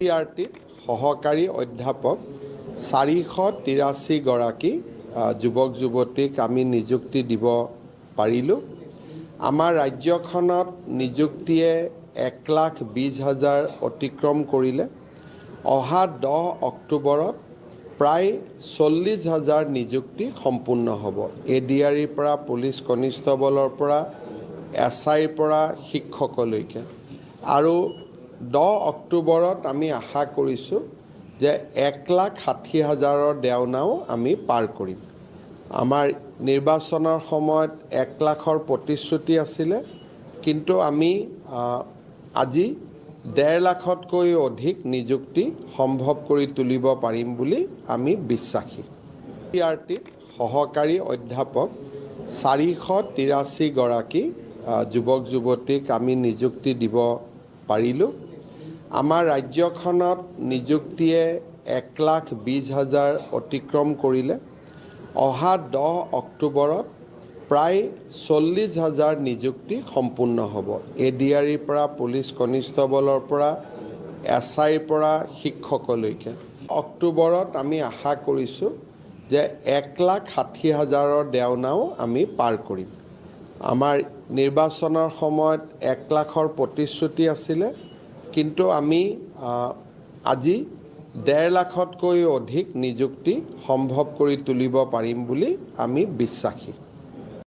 CRTত সহকাৰী অধ্যাপক 483 গৰাকী যুৱক যুৱতীক আমি নিযুক্তি দিব পাৰিলোঁ। আমাৰ ৰাজ্যখনত নিযুক্তিয়ে 1,20,000 অতিক্ৰম কৰিলে। অহা 10 অক্টোবৰত প্ৰায় 40,000 নিযুক্তি সম্পূৰ্ণ হ'ব। ADREৰ পৰা পুলিচ কনিষ্টবলৰ পৰা SIৰ পৰা শিক্ষকলৈকে। আৰু 10 অক্টোবৰত আমি আশা কৰিছোঁ যে 1,60,000 দেওনাও আমি পাৰ কৰিম। আমাৰ নিৰ্বাচনৰ সময়ত 1 লাখৰ প্ৰতিশ্ৰুতি আছিলে, কিন্তু আমি আজি 1.5 লাখতকৈ অধিক নিযুক্তি সম্ভৱ কৰি তুলিব পাৰিম বুলি আমি বিশ্বাসী। CRTত সহকাৰী অধ্যাপক 483 গৰাকী যুৱক যুৱতীক আমি নিযুক্তি দিব পাৰিলোঁ। আমাৰ ৰাজ্যখনত নিযুক্তিয়ে 1,20,000 অতিক্ৰম কৰিলে। অহা 10 অক্টোবৰত প্ৰায় 40,000 নিযুক্তি সম্পূৰ্ণ হ'ব। ADREৰ পৰা পুলিচ কনিষ্টবলৰ পৰা SIৰ পৰা শিক্ষকলৈকে। অক্টোবৰত আমি আশা কৰিছোঁ যে 1,60,000 দেওনাও আমি পাৰ কৰিম। আমাৰ নিৰ্বাচনৰ সময়ত 1 লাখৰ প্ৰতিশ্ৰুতি আছিলে, কিন্তু আমি আজি 1.5 লাখতকৈ অধিক নিযুক্তি সম্ভৱ কৰি তুলিব পাৰিম বুলি আমি বিশ্বাসী।